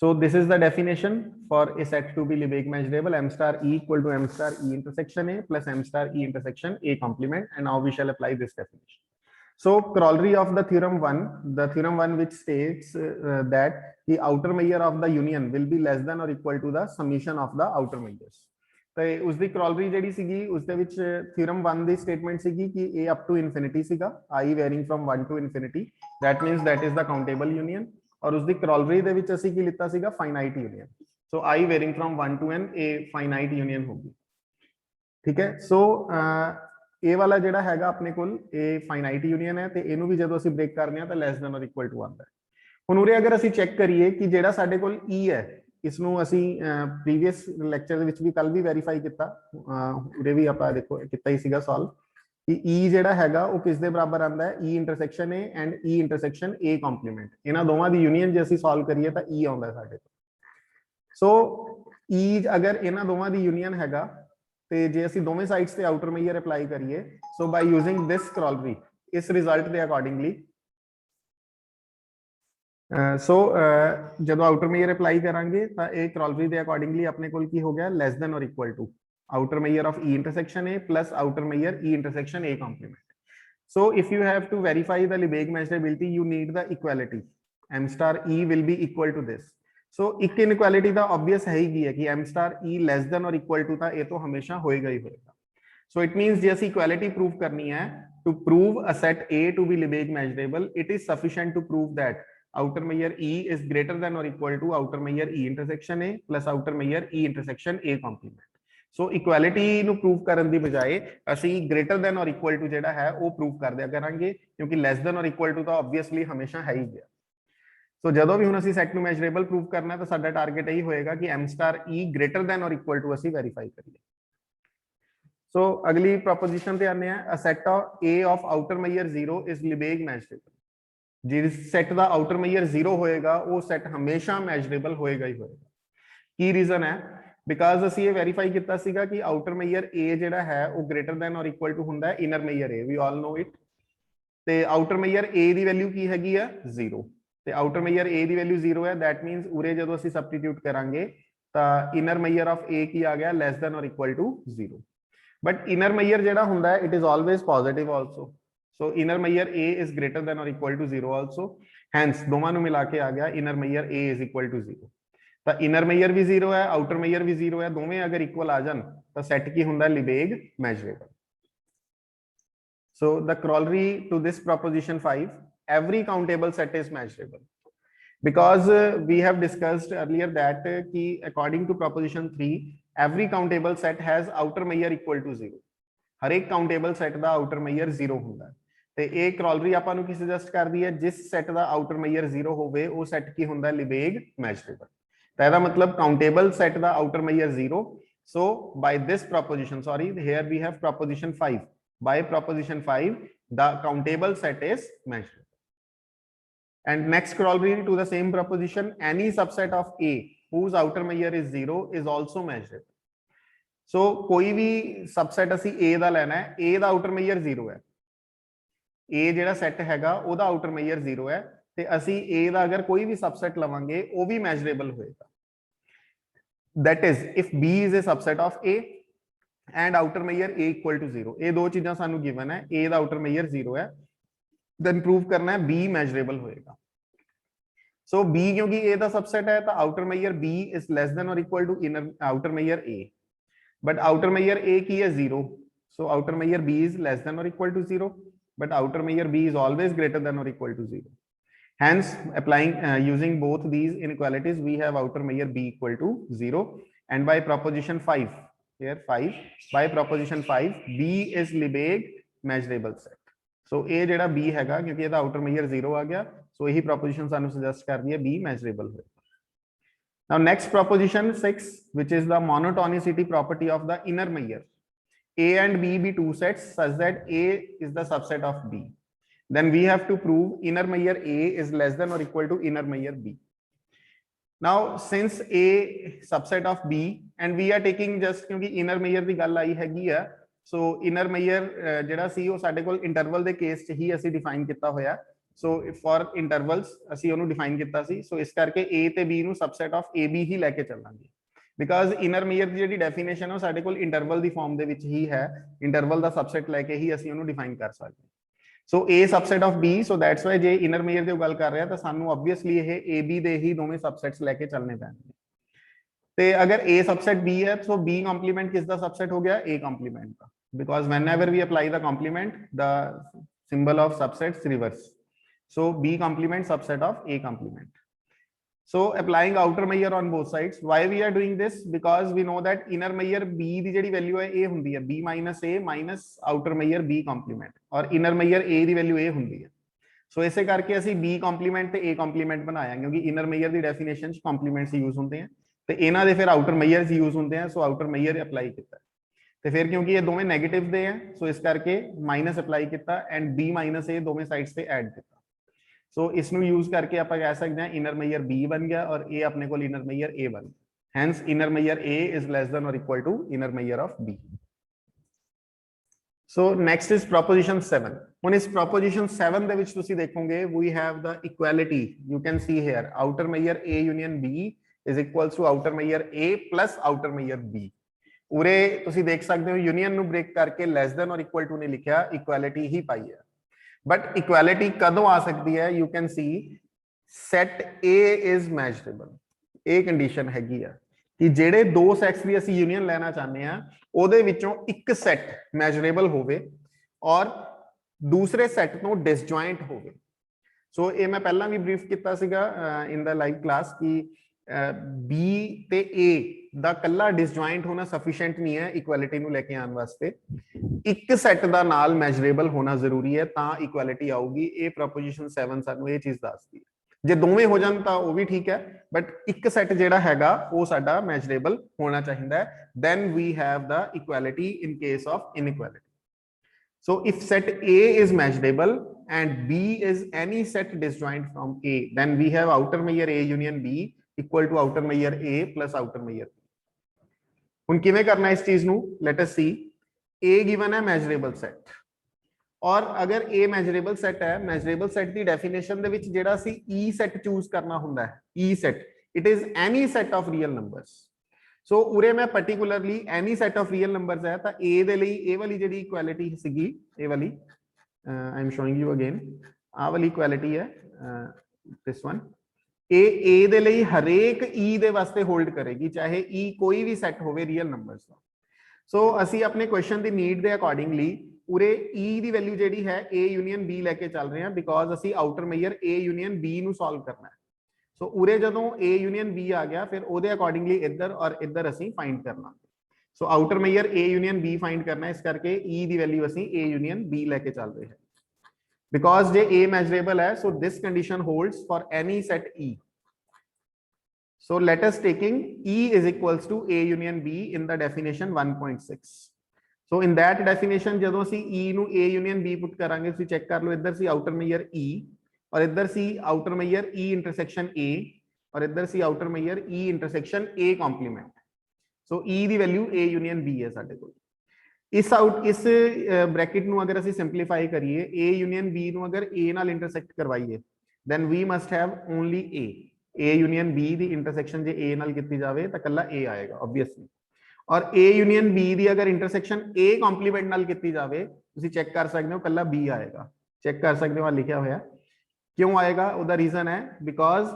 So this is the definition for a set to be Lebesgue measurable. M star E equal to M star E intersection A plus M star E intersection A complement. And now we shall apply this definition. So corollary of the theorem 1 which states that the outer measure of the union will be less than or equal to the summation of the outer measures. तो उसकी corollary ਜਿਹੜੀ ਸੀਗੀ ਉਸਦੇ ਵਿੱਚ theorem 1 ਦੀ statement ਸੀਗੀ कि a up to infinity ਸੀਗਾ, I varying from 1 to infinity, that means that is the countable union. और उसकी corollary ਦੇ ਵਿੱਚ ਅਸੀਂ ਕੀ ਲਿੱਤਾ ਸੀਗਾ finite union. So I varying from 1 to n a finite union होगी. ठीक है. So ਇਹ ਵਾਲਾ ਜਿਹੜਾ ਹੈਗਾ ਆਪਣੇ ਕੋਲ ਇਹ ਫਾਈਨਾਈਟ ਯੂਨੀਅਨ ਹੈ ਤੇ ਇਹਨੂੰ ਵੀ ਜਦੋਂ ਅਸੀਂ ਬ੍ਰੇਕ ਕਰਨੇ ਆ ਤਾਂ less than or equal to ਆਉਂਦਾ ਹੈ। ਹੁਣ ਉਰੇ ਅਗਰ ਅਸੀਂ ਚੈੱਕ ਕਰੀਏ ਕਿ ਜਿਹੜਾ ਸਾਡੇ ਕੋਲ E ਹੈ ਇਸ ਨੂੰ ਅਸੀਂ ਪ੍ਰੀਵੀਅਸ ਲੈਕਚਰ ਦੇ ਵਿੱਚ ਵੀ ਕੱਲ ਵੀ ਵੈਰੀਫਾਈ ਕੀਤਾ, ਉਰੇ ਵੀ ਆਪਾਂ ਦੇਖੋ ਕੀਤਾ ਹੀ ਸੀਗਾ ਸੋਲਵ ਕਿ E ਜਿਹੜਾ ਹੈਗਾ ਉਹ ਕਿਸ ਦੇ ਬਰਾਬਰ ਆਉਂਦਾ ਹੈ, E intersection A and E intersection A compliment. ਇਹਨਾਂ ਦੋਵਾਂ ਦੀ ਯੂਨੀਅਨ ਜੇ ਅਸੀਂ ਸੋਲਵ ਕਰੀਏ ਤਾਂ E ਆਉਂਦਾ ਸਾਡੇ ਕੋਲ। ਸੋ E ਅਗਰ ਇਹਨਾਂ ਦੋਵਾਂ ਦੀ ਯੂਨੀਅਨ ਹੈਗਾ ਤੇ ਜੇ ਅਸੀਂ ਦੋਵੇਂ ਸਾਈਡਸ ਤੇ ਆਊਟਰ ਮੇਜਰ ਅਪਲਾਈ ਕਰੀਏ, ਸੋ ਬਾਈ ਯੂਜ਼ਿੰਗ ਦਿਸ ਕorollary ਇਸ ਰਿਜ਼ਲਟ ਦੇ ਅਕੋਰਡਿੰਗਲੀ ਜਦੋਂ ਆਊਟਰ ਮੇਜਰ ਅਪਲਾਈ ਕਰਾਂਗੇ ਤਾਂ ਇਹ ਕorollary ਦੇ ਅਕੋਰਡਿੰਗਲੀ ਆਪਣੇ ਕੋਲ ਕੀ ਹੋ ਗਿਆ, less than or equal to outer measure of E intersection A plus outer measure E intersection A complement. So if you have to verify the Lebesgue measurability, you need the equality. M star E will be equal to this. So एक inequality ਦਾ obvious है ही है कि M star E less than or equal to था, ये तो हमेशा होएगा ही होएगा. So it means जैसे equality prove करनी है, to prove a set A to be Lebesgue measurable, it is sufficient to prove that outer measure E is greater than or equal to outer measure E intersection A plus outer measure E intersection A complement. So equality ਨੂੰ prove ਕਰਨ ਦੀ ਬਜਾਏ ਅਸੀਂ greater than or equal to ਜਿਹੜਾ ਹੈ ਉਹ prove ਕਰ ਦਿਆ ਕਰਾਂਗੇ, ਕਿਉਂਕਿ ਲੈਸ ਦੈਨ ਔਰ ਇਕੁਅਲ ਟੂ ਤਾਂ ਆਬਵੀਅਸਲੀ ਹਮੇਸ਼ਾ ਹੈ ਹੀ ਗਿਆ। ਸੋ ਜਦੋਂ ਵੀ ਹੁਣ ਅਸੀਂ ਸੈਟ ਨੂੰ ਮੈਜ਼ਰੇਬਲ ਪ੍ਰੂਵ ਕਰਨਾ ਤਾਂ ਸਾਡਾ ਟਾਰਗੇਟ ਇਹੀ ਹੋਏਗਾ ਕਿ M star E greater than or equal to ਅਸੀਂ ਵੈਰੀਫਾਈ ਕਰੀਏ। ਸੋ ਅਗਲੀ ਪ੍ਰੋਪੋਜੀਸ਼ਨ ਤੇ ਆਨੇ ਆ, a set of A of outer measure 0 is Lebesgue measurable. ਜਿਸ ਸੈਟ ਦਾ ਆਊਟਰ ਮੇਜਰ 0 ਹੋਏਗਾ ਉਹ ਸੈਟ ਹਮੇਸ਼ਾ ਮੈਜ਼ਰੇਬਲ ਹੋਏਗਾ ਹੀ ਹੋਏਗਾ। ਕੀ ਰੀਜ਼ਨ ਹੈ? बिकॉज ਅਸੀਂ ਇਹ ਵੈਰੀਫਾਈ ਕੀਤਾ ਸੀਗਾ ਕਿ ਆਊਟਰ ਮੇਜਰ A ਜਿਹੜਾ ਹੈ ਉਹ greater than or equal to ਹੁੰਦਾ ਹੈ inner measure A, we all know it. ਤੇ ਆਊਟਰ ਮੇਜਰ A ਦੀ ਵੈਲਿਊ ਕੀ ਹੈਗੀ ਆ, 0, ਤੇ ਆਊਟਰ ਮੇਜਰ A ਦੀ ਵੈਲਿਊ 0 ਹੈ, ਦੈਟ ਮੀਨਸ ਉਰੇ ਜਦੋਂ ਅਸੀਂ ਸਬਸਟੀਟਿਊਟ ਕਰਾਂਗੇ ਤਾਂ ਇਨਰ ਮੇਜਰ ਆਫ A ਕੀ ਆ ਗਿਆ, less than or equal to 0। But inner measure ਜਿਹੜਾ ਹੁੰਦਾ ਹੈ it is always positive also, so inner measure A is greater than or equal to 0 also, hence ਦੋਵਾਂ ਨੂੰ ਮਿਲਾ ਕੇ ਆ ਗਿਆ inner measure A is equal to 0। ਤਾਂ ਇਨਰ ਮੇਜਰ ਵੀ 0 ਹੈ, ਆਊਟਰ ਮੇਜਰ ਵੀ 0 ਹੈ, ਦੋਵੇਂ ਅਗਰ ਇਕੁਅਲ ਆ ਜਾਣ ਤਾਂ ਸੈਟ ਕੀ ਹੁੰਦਾ, Lebesgue measurable। So the corollary to this proposition 5, every countable set is measurable, because we have discussed earlier that कि according to proposition 3 every countable set has outer measure equal to 0। हर एक countable set ਦਾ outer measure 0 ਹੁੰਦਾ ਤੇ ਇਹ corollary ਆਪਾਂ ਨੂੰ ਕੀ suggest ਕਰਦੀ ਹੈ, ਜਿਸ set ਦਾ outer measure 0 ਹੋਵੇ ਉਹ set ਕੀ ਹੁੰਦਾ, Lebesgue measurable। ਇਹਦਾ ਮਤਲਬ ਕਾਊਂਟੇਬਲ ਸੈਟ ਦਾ outer measure 0। So by this proposition, sorry here we have proposition 5, by proposition 5 the countable set is measurable। and next corollary to the same proposition, any subset of A whose outer measure is 0 is also measurable। so ਕੋਈ ਵੀ subset ਅਸੀਂ A ਦਾ ਲੈਣਾ ਹੈ, A the outer measure 0 ਹੈ, A ਜਿਹੜਾ set ਹੈਗਾ ਉਹਦਾ outer measure 0 ਹੈ ਤੇ ਅਸੀਂ A ਦਾ ਅਗਰ ਕੋਈ ਵੀ ਸਬਸੈਟ ਲਵਾਂਗੇ ਉਹ ਵੀ ਮੈਜ਼ਰੇਬਲ ਹੋਏਗਾ। that is if B is a subset of A and outer measure A equal to 0, ਇਹ ਦੋ ਚੀਜ਼ਾਂ ਸਾਨੂੰ ਗਿਵਨ ਹੈ, A ਦਾ ਆਊਟਰ ਮੇਜਰ 0 ਹੈ, then ਪ੍ਰੂਵ ਕਰਨਾ ਹੈ B ਮੈਜ਼ਰੇਬਲ ਹੋਏਗਾ। so B ਕਿਉਂਕਿ A ਦਾ ਸਬਸੈਟ ਹੈ ਤਾਂ outer major B is less than or equal to inner outer measure A, but outer measure A ਕੀ ਹੈ, 0, so outer measure B is less than or equal to 0, but outer measure B is always greater than or equal to 0। hence applying using both these inequalities we have outer measure B equal to 0, and by proposition 5 here 5, by proposition 5 B is Lebesgue measurable set। so A ਜਿਹੜਾ B ਹੈਗਾ ਕਿਉਂਕਿ ਇਹਦਾ outer measure 0 ਆ ਗਿਆ, so ਇਹੀ proposition ਸਾਨੂੰ suggest ਕਰਦੀ ਹੈ B measurable ਹੋਏਗਾ। now next proposition 6, which is the monotonicity property of the inner measure A and B be two sets such that A is the subset of B, then we have to prove inner measure A is less than or equal to inner measure B। now since A subset of B and we are taking just क्योंकि inner measure ਦੀ ਗੱਲ ਆਈ ਹੈਗੀ ਆ, so inner measure ਜਿਹੜਾ ਸੀ ਉਹ ਸਾਡੇ ਕੋਲ interval ਦੇ case 'ਚ ਹੀ ਅਸੀਂ ਡਿਫਾਈਨ ਕੀਤਾ ਹੋਇਆ। ਸੋ ਫॉर ਇੰਟਰਵਲਸ ਅਸੀਂ ਉਹਨੂੰ ਡਿਫਾਈਨ ਕੀਤਾ ਸੀ। ਸੋ ਇਸ ਕਰਕੇ a ਤੇ b ਨੂੰ ਸਬਸੈਟ ਆਫ a b ਹੀ ਲੈ ਕੇ ਚੱਲਾਂਗੇ, ਬਿਕਾਜ਼ ਇਨਰ ਮੇਜਰ ਦੀ ਜਿਹੜੀ ਡੈਫੀਨੇਸ਼ਨ ਹੈ ਸਾਡੇ ਕੋਲ ਇੰਟਰਵਲ ਦੀ ਫਾਰਮ ਦੇ ਵਿੱਚ ਹੀ ਹੈ, ਇੰਟਰਵਲ ਦਾ ਸਬਸੈਟ ਲੈ ਕੇ ਹੀ ਅਸੀਂ ਉਹਨੂੰ ਡਿਫਾਈਨ ਕਰ ਸਕਦੇ ਹਾਂ। ਸੋ a subset of b, so that's why ਜੇ ਇਨਰ ਮੇਜਰ ਦੀ ਗੱਲ ਕਰ ਰਿਹਾ ਤਾਂ ਸਾਨੂੰ ਆਬਵੀਅਸਲੀ ਇਹ a b ਦੇ ਹੀ ਦੋਵੇਂ ਸਬਸੈਟਸ ਲੈ ਕੇ ਚੱਲਨੇ ਪੈਣਗੇ। ਤੇ ਅਗਰ a सबसेट b है तो b कंप्लीमेंट किसका सबसेट हो गया, a कंप्लीमेंट का, because whenever we apply the complement the symbol of subsets reverse, so b complement subset of a complement. So applying outer measure on both sides, why we are doing this, because we know that inner measure b ਦੀ ਜਿਹੜੀ value ਹੈ a ਹੁੰਦੀ ਹੈ b minus a minus outer measure b complement, ਔਰ inner measure a ਦੀ value a ਹੁੰਦੀ ਹੈ। ਸੋ ਇਸੇ ਕਰਕੇ ਅਸੀਂ b complement ਤੇ a complement ਬਣਾਇਆ, ਕਿਉਂਕਿ inner measure ਦੀ ਡੈਫੀਨੇਸ਼ਨ ਚ ਕੰਪਲੀਮੈਂਟਸ ਯੂਜ਼ ਹੁੰਦੇ ਆ ਤੇ ਇਹਨਾਂ ਦੇ ਫਿਰ ਆਊਟਰ ਮੇਜਰਸ ਯੂਜ਼ ਹੁੰਦੇ ਆ। ਸੋ ਆਊਟਰ ਮੇਜਰ ਅਪਲਾਈ ਕੀਤਾ ਤੇ ਫਿਰ ਕਿਉਂਕਿ ਇਹ ਦੋਵੇਂ ਨੈਗੇਟਿਵ ਦੇ ਆ ਸੋ ਇਸ ਕਰਕੇ ਮਾਈਨਸ ਅਪਲਾਈ ਕੀਤਾ ਐਂਡ b ਮਾਈਨਸ a ਦੋਵੇਂ ਸਾਈਡਸ ਤੇ ਐਡ ਕੀਤਾ। ਸੋ ਇਸ ਨੂੰ ਯੂਜ਼ ਕਰਕੇ ਆਪਾਂ ਕਹਿ ਸਕਦੇ ਹਾਂ ਇਨਰ ਮੇਜਰ b ਬਣ ਗਿਆ ਔਰ a ਆਪਣੇ ਕੋਲ ਇਨਰ ਮੇਜਰ a ਬਣ ਗਿਆ। Hence inner measure a is less than or equal to inner measure of b। So next is proposition 7। ਹੁਣ ਇਸ ਪ੍ਰੋਪੋਜੀਸ਼ਨ 7 ਦੇ ਵਿੱਚ ਤੁਸੀਂ ਦੇਖੋਗੇ we have the equality, you can see here outer measure a union b is equals to outer measure a plus outer measure b। ਉਰੇ ਤੁਸੀਂ ਦੇਖ ਸਕਦੇ ਹੋ ਯੂਨੀਅਨ ਨੂੰ ਬ੍ਰੇਕ ਕਰਕੇ ਲੈਸ ਦੈਨ ਔਰ ਇਕੁਅਲ ਟੂ ਨੇ ਲਿਖਿਆ, ਇਕੁਐਲਿਟੀ ਹੀ ਪਾਈ ਹੈ। ਬਟ ਇਕੁਐਲਿਟੀ ਕਦੋਂ ਆ ਸਕਦੀ ਹੈ, you can C set a is measurable, ਇਹ ਕੰਡੀਸ਼ਨ ਹੈਗੀ ਆ ਕਿ ਜਿਹੜੇ ਦੋ ਸੈਟਸ ਦੀ ਅਸੀਂ ਯੂਨੀਅਨ ਲੈਣਾ ਚਾਹੁੰਦੇ ਆ ਉਹਦੇ ਵਿੱਚੋਂ ਇੱਕ ਸੈਟ ਮੈਜ਼ਰੇਬਲ ਹੋਵੇ ਔਰ ਦੂਸਰੇ ਸੈਟ ਤੋਂ ਡਿਸਜੁਆਇੰਟ ਹੋਵੇ। ਸੋ ਇਹ ਮੈਂ ਪਹਿਲਾਂ ਵੀ ਬਰੀਫ ਕੀਤਾ ਸੀਗਾ ਇਨ ਦਾ ਲਾਈਵ ਕਲਾਸ ਕਿ b ਤੇ a ਦਾ ਕੱਲਾ ਡਿਸਜੁਆਇੰਟ ਹੋਣਾ ਸਫੀਸ਼ੀਐਂਟ ਨਹੀਂ ਹੈ ਇਕੁਐਲਿਟੀ ਨੂੰ ਲੈ ਕੇ ਆਉਣ ਵਾਸਤੇ, ਇੱਕ ਸੈਟ ਦਾ ਨਾਲ ਮੈਜ਼ਰੇਬਲ ਹੋਣਾ ਜ਼ਰੂਰੀ ਹੈ ਤਾਂ ਇਕੁਐਲਿਟੀ ਆਊਗੀ। ਇਹ ਪ੍ਰੋਪੋਜੀਸ਼ਨ 7 ਸਾਨੂੰ ਇਹ ਚੀਜ਼ ਦੱਸਦੀ ਹੈ। ਜੇ ਦੋਵੇਂ ਹੋ ਜਾਣ ਤਾਂ ਉਹ ਵੀ ਠੀਕ ਹੈ, ਬਟ ਇੱਕ ਸੈਟ ਜਿਹੜਾ ਹੈਗਾ ਉਹ ਸਾਡਾ ਮੈਜ਼ਰੇਬਲ ਹੋਣਾ ਚਾਹੀਦਾ ਹੈ, then we have the equality in case of inequality. So if set A is measurable and B is any set disjoint from A, then we have outer measure A union B equal to outer measure A plus outer measure B. ਹੁਣ ਕਿਵੇਂ ਕਰਨਾ ਇਸ ਚੀਜ਼ ਨੂੰ, let us see। A given ਹੈ measurable set, ਔਰ ਅਗਰ A measurable set ਹੈ, measurable set ਦੀ ਡੈਫੀਨੇਸ਼ਨ ਦੇ ਵਿੱਚ ਜਿਹੜਾ ਅਸੀਂ E set ਚੂਜ਼ ਕਰਨਾ ਹੁੰਦਾ ਹੈ, E set it is any set of real numbers। ਸੋ ਉਰੇ ਮੈਂ particularly any set of real numbers ਹੈ ਤਾਂ a ਦੇ ਲਈ ਇਹ ਵਾਲੀ ਜਿਹੜੀ ਇਕੁਐਲਿਟੀ ਸੀਗੀ, ਇਹ ਵਾਲੀ I am showing you again, ਆਹ ਵਾਲੀ ਇਕੁਐਲਿਟੀ ਹੈ ਦਿਸ ਵਨ, ਇਹ a ਦੇ ਲਈ ਹਰੇਕ e ਦੇ ਵਾਸਤੇ ਹੋਲਡ ਕਰੇਗੀ ਚਾਹੇ e ਕੋਈ ਵੀ ਸੈਟ ਹੋਵੇ ਰੀਅਲ ਨੰਬਰਸ ਦਾ। ਸੋ ਅਸੀਂ ਆਪਣੇ ਕੁਐਸਚਨ ਦੀ ਨੀਡ ਦੇ ਅਕੋਰਡਿੰਗਲੀ ਉਰੇ e ਦੀ ਵੈਲਿਊ ਜਿਹੜੀ ਹੈ a ਯੂਨੀਅਨ b ਲੈ ਕੇ ਚੱਲ ਰਹੇ ਹਾਂ, ਬਿਕੋਜ਼ ਅਸੀਂ outer measure a union b ਨੂੰ ਸੋਲਵ ਕਰਨਾ ਹੈ। ਸੋ ਉਰੇ ਜਦੋਂ a ਯੂਨੀਅਨ b ਆ ਗਿਆ ਫਿਰ ਉਹਦੇ ਅਕੋਰਡਿੰਗਲੀ ਇੱਧਰ ਔਰ ਇੱਧਰ ਅਸੀਂ ਫਾਈਂਡ ਕਰਨਾ। So outer measure a union b find ਕਰਨਾ, ਇਸ ਕਰਕੇ e ਦੀ ਵੈਲਿਊ ਅਸੀਂ a ਯੂਨੀਅਨ b ਲੈ ਕੇ ਚੱਲ ਰਹੇ ਹਾਂ। ਬਿਕੋਜ਼ ਜੇ a ਮੈਜ਼ਰੇਬਲ ਹੈ so this condition holds for any set e। So let us taking E is equals to A union B in the definition 1.6. So in that definition ਜਦੋਂ ਅਸੀਂ E ਨੂੰ A union B put ਕਰਾਂਗੇ, ਤੁਸੀਂ check ਕਰ ਲਓ ਇੱਧਰ ਸੀ outer measure E ਔਰ ਇੱਧਰ ਸੀ outer measure E intersection A ਔਰ ਇੱਧਰ ਸੀ outer measure E intersection A complement. So E ਦੀ ਵੈਲਿਊ A union B ਹੈ ਸਾਡੇ ਕੋਲ। ਇਸ ਬ੍ਰੈਕਟ ਨੂੰ ਅਗਰ ਅਸੀਂ ਸਿੰਪਲੀਫਾਈ ਕਰੀਏ, A union B ਨੂੰ ਅਗਰ A ਨਾਲ ਇੰਟਰਸੈਕਟ ਕਰਵਾਈਏ then we must have only A union B the intersection ਜੇ A ਨਾਲ ਕੀਤੀ ਜਾਵੇ ਤਾਂ ਕੱਲਾ A ਆਏਗਾ ਆਬਵੀਅਸਲੀ, ਔਰ A ਯੂਨੀਅਨ B ਦੀ ਅਗਰ ਇੰਟਰਸੈਕਸ਼ਨ A ਕੰਪਲੀਮੈਂਟ ਨਾਲ ਕੀਤੀ ਜਾਵੇ ਤੁਸੀਂ ਚੈੱਕ ਕਰ ਸਕਦੇ ਹੋ ਕੱਲਾ B ਆਏਗਾ। ਚੈੱਕ ਕਰ ਸਕਦੇ ਹੋ ਆ ਲਿਖਿਆ ਹੋਇਆ, ਕਿਉਂ ਆਏਗਾ ਉਹਦਾ ਰੀਜ਼ਨ ਹੈ ਬਿਕੋਜ਼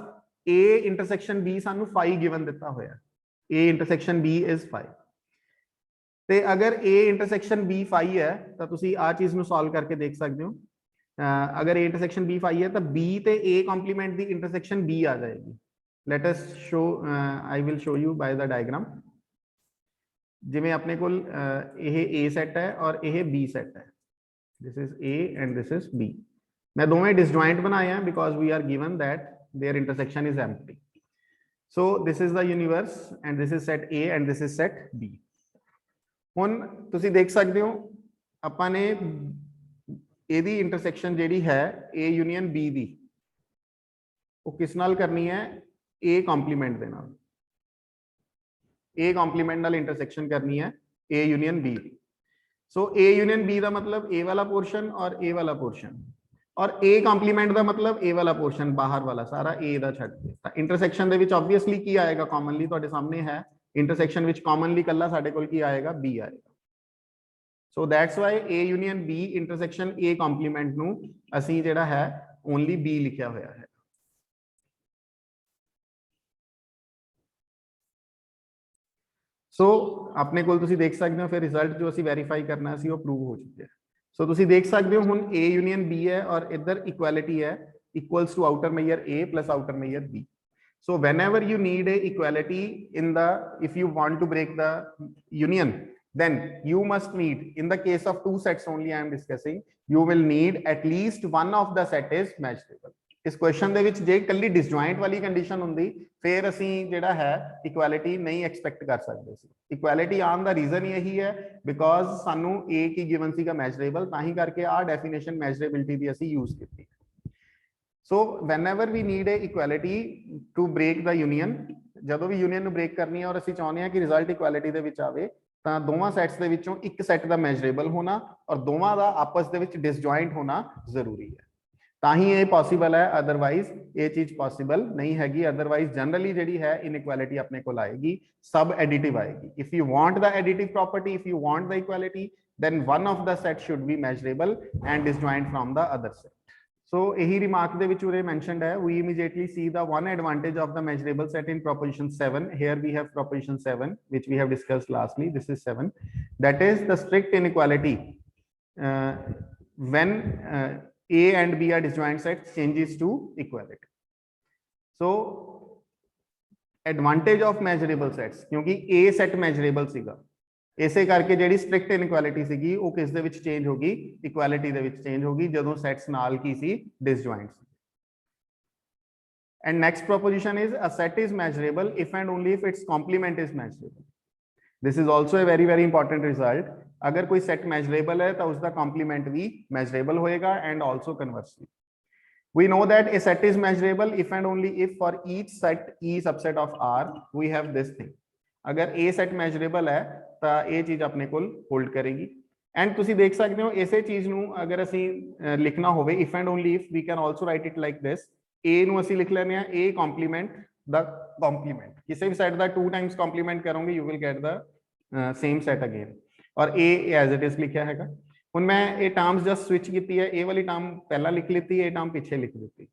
A ਇੰਟਰਸੈਕਸ਼ਨ B ਸਾਨੂੰ 5 ਗਿਵਨ ਦਿੱਤਾ ਹੋਇਆ, A ਇੰਟਰਸੈਕਸ਼ਨ B ਇਜ਼ 5 ਤੇ ਅਗਰ A ਇੰਟਰਸੈਕਸ਼ਨ B 5 ਹੈ ਤਾਂ ਤੁਸੀਂ ਆ ਚੀਜ਼ ਨੂੰ ਸੋਲਵ ਕਰਕੇ ਦੇਖ ਸਕਦੇ ਹੋ। अगर A इंटरसेक्शन B 5 है तो B ते A complement the intersection B आ जाएगी। Let us show, I will show you by the diagram. जिवें अपने कोल यह A सेट है और यह B सेट है, this is A and this is B। मैं दोवें डिसजॉइंट बनाए हैं because we are given that their intersection is empty. So this is the universe and this is set A and this is set B। हुण तुसीं देख सकते हो आपां ने ਇਹਦੀ ਇੰਟਰਸੈਕਸ਼ਨ ਜਿਹੜੀ ਹੈ A ਯੂਨੀਅਨ B ਦੀ ਉਹ ਕਿਸ ਨਾਲ ਕਰਨੀ ਹੈ, A ਕੰਪਲੀਮੈਂਟ ਦੇ ਨਾਲ, A ਕੰਪਲੀਮੈਂਟ ਨਾਲ ਇੰਟਰਸੈਕਸ਼ਨ ਕਰਨੀ ਹੈ A union B the. So A union B ਦਾ ਮਤਲਬ A ਵਾਲਾ ਪੋਰਸ਼ਨ ਔਰ A ਵਾਲਾ ਪੋਰਸ਼ਨ, और ए ਕੰਪਲੀਮੈਂਟ ਦਾ ਮਤਲਬ ए ਵਾਲਾ ਪੋਰਸ਼ਨ ਬਾਹਰ ਵਾਲਾ ਸਾਰਾ ए ਦਾ ਛੱਡ ਕੇ ਤਾਂ ਇੰਟਰਸੈਕਸ਼ਨ ਦੇ ਵਿੱਚ ਆਬਵੀਅਸਲੀ ਕੀ ਆਏਗਾ ਕਾਮਨਲੀ ਤੁਹਾਡੇ ਸਾਹਮਣੇ ਹੈ ਇੰਟਰਸੈਕਸ਼ਨ ਵਿੱਚ ਕਾਮਨਲੀ ਕੱਲਾ ਸਾਡੇ ਕੋਲ ਕੀ ਆਏਗਾ b ਆਏਗਾ so that's why a union b intersection a compliment ਨੂੰ ਅਸੀਂ ਜਿਹੜਾ ਹੈ ਓਨਲੀ b ਲਿਖਿਆ ਹੋਇਆ ਹੈ ਸੋ ਆਪਣੇ ਕੋਲ ਤੁਸੀਂ ਦੇਖ ਸਕਦੇ ਹੋ ਫਿਰ ਰਿਜ਼ਲਟ ਜੋ ਅਸੀਂ ਵੈਰੀਫਾਈ ਕਰਨਾ ਸੀ ਉਹ ਪ੍ਰੂਵ ਹੋ ਚੁੱਕਿਆ ਸੋ ਤੁਸੀਂ ਦੇਖ ਸਕਦੇ ਹੋ ਹੁਣ a ਯੂਨੀਅਨ b ਹੈ ਔਰ ਇੱਧਰ ਇਕੁਐਲਿਟੀ ਹੈ equals to outer measure a plus outer measure b so whenever you need a equality in the if you want to break the union then you must need in the case of two sets only I am discussing you will need at least one of the set is measurable ਇਸ question ਦੇ ਵਿੱਚ ਜੇ ਕੱਲੀ ਡਿਸਜੁਆਇੰਟ ਵਾਲੀ condition ਹੁੰਦੀ ਫਿਰ ਅਸੀਂ ਜਿਹੜਾ ਹੈ ਇਕੁਐਲਿਟੀ ਨਹੀਂ ਐਕਸਪੈਕਟ ਕਰ ਸਕਦੇ ਸੀ ਇਕੁਐਲਿਟੀ ਆਉਣ ਦਾ ਰੀਜ਼ਨ ਇਹੀ ਹੈ ਬਿਕੋਜ਼ ਸਾਨੂੰ a ਕੀ ਗਿਵਨ ਸੀਗਾ ਮੈਜਰੇਬਲ ਤਾਂ ਹੀ ਕਰਕੇ ਆਹ ਡੈਫੀਨੇਸ਼ਨ ਮੈਜਰੇਬਿਲਟੀ ਦੀ ਅਸੀਂ ਯੂਜ਼ ਕੀਤੀ ਸੋ whenever we need a equality to break the union ਜਦੋਂ ਵੀ ਯੂਨੀਅਨ ਨੂੰ ਬ੍ਰੇਕ ਕਰਨੀ ਹੈ ਔਰ ਅਸੀਂ ਚਾਹੁੰਦੇ ਹਾਂ ਕਿ ਰਿਜ਼ਲਟ ਇਕੁਐਲਿਟੀ ਦੇ ਵਿੱਚ ਆਵੇ ਤਾਂ ਦੋਵਾਂ ਸੈਟਸ ਦੇ ਵਿੱਚੋਂ ਇੱਕ ਸੈਟ ਦਾ ਮੈਜਰੇਬਲ ਹੋਣਾ ਔਰ ਦੋਵਾਂ ਦਾ ਆਪਸ ਦੇ ਵਿੱਚ ਡਿਸਜੁਆਇੰਟ ਹੋਣਾ ਜ਼ਰੂਰੀ ਹੈ ਤਾਂ ਹੀ ਇਹ ਪੋਸੀਬਲ ਹੈ ਅਦਰਵਾਈਜ਼ ਇਹ ਚੀਜ਼ ਪੋਸੀਬਲ ਨਹੀਂ ਹੈਗੀ ਅਦਰਵਾਈਜ਼ ਜਨਰਲੀ ਜਿਹੜੀ ਹੈ ਇਨਇਕੁਐਲਿਟੀ ਆਪਣੇ ਕੋਲ ਆਏਗੀ ਸਬ ਐਡੀਟਿਵ ਆਏਗੀ if you want the additive property if you want the equality then one of the set should be measurable and disjoint from the other set so ehi remark de vich ure mentioned hai we immediately see the one advantage of the measurable set in proposition 7 here we have proposition 7 which we have discussed lastly this is 7 that is the strict inequality when a and b are disjoint sets changes to equality so advantage of measurable sets kyunki a set measurable siga ਇਸੇ ਕਰਕੇ ਜਿਹੜੀ strict ਇਨਇਕੁਐਲਿਟੀ ਸੀਗੀ ਉਹ ਕਿਸ ਦੇ ਵਿੱਚ change ਹੋ ਗਈ ਇਕੁਐਲਿਟੀ ਦੇ ਵਿੱਚ ਚੇਂਜ ਹੋ ਗਈ ਜਦੋਂ ਸੈਟਸ ਨਾਲ ਕੀ ਸੀ ਡਿਸਜੁਆਇੰਟ ਸੀ and next proposition is a set is measurable if and only if its complement is measurable this is also a very very important result ਅਗਰ ਕੋਈ ਸੈਟ ਮੈਜਰੇਬਲ ਹੈ ਤਾਂ ਉਸ ਦਾ ਕੰਪਲੀਮੈਂਟ ਵੀ ਮੈਜਰੇਬਲ ਹੋਏਗਾ and also conversely we know that a set is measurable if and only if for each set e subset of r we have this thing ਅਗਰ a set measurable ਹੈ ਤਾਂ ਇਹ ਚੀਜ਼ ਆਪਣੇ ਕੋਲ ਹੋਲਡ ਕਰੇਗੀ ਐਂਡ ਤੁਸੀਂ ਦੇਖ ਸਕਦੇ ਹੋ ਇਸੇ ਚੀਜ਼ ਨੂੰ ਅਗਰ ਅਸੀਂ ਲਿਖਣਾ ਹੋਵੇ if and only if we can also write it like this a ਨੂੰ ਅਸੀਂ ਲਿਖ ਲੈਂਦੇ ਆ a ਕੰਪਲੀਮੈਂਟ ਦਾ ਕੰਪਲੀਮੈਂਟ ਕਿਸੇ ਵੀ ਸੈਟ ਦਾ 2 ਟਾਈਮਸ ਕੰਪਲੀਮੈਂਟ ਕਰੋਗੇ you will get the same set again ਔਰ a ਐਜ਼ ਇਟ ਇਜ਼ ਲਿਖਿਆ ਹੈਗਾ ਹੁਣ ਮੈਂ ਇਹ ਟਰਮਸ ਜਸਟ ਸਵਿਚ ਕੀਤੀ ਹੈ ਇਹ ਵਾਲੀ ਟਰਮ ਪਹਿਲਾਂ ਲਿਖ ਲਿੱਤੀ ਇਹ ਟਰਮ ਪਿੱਛੇ ਲਿਖ ਦਿੱਤੀ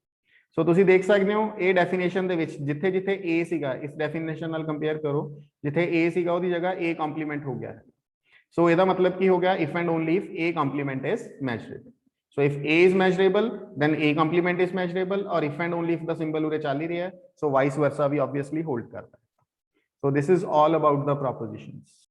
ਸੋ ਤੁਸੀਂ ਦੇਖ ਸਕਦੇ ਹੋ ਇਹ ਡੈਫੀਨੇਸ਼ਨ ਦੇ ਵਿੱਚ ਜਿੱਥੇ ਜਿੱਥੇ a ਸੀਗਾ ਇਸ ਡੈਫੀਨੇਸ਼ਨ ਨਾਲ ਕੰਪੇਅਰ ਕਰੋ ਜਿੱਥੇ a ਸੀਗਾ ਉਹਦੀ ਜਗ੍ਹਾ a ਕੰਪਲੀਮੈਂਟ ਹੋ ਗਿਆ ਹੈ ਸੋ ਇਹਦਾ ਮਤਲਬ ਕੀ ਹੋ ਗਿਆ if and only if a complement is measurable so if a is measurable then a complement is measurable ਔਰ if and only if the symbol ਉਰੇ ਚੱਲ ਹੀ ਰਿਹਾ ਹੈ ਸੋ ਵਾਈਸ ਵਰਸਾ ਵੀ ਆਬਵੀਅਸਲੀ ਹੋਲਡ ਕਰਦਾ ਹੈ so this is all about the ਪ੍ਰੋਪੋਜੀਸ਼ਨਸ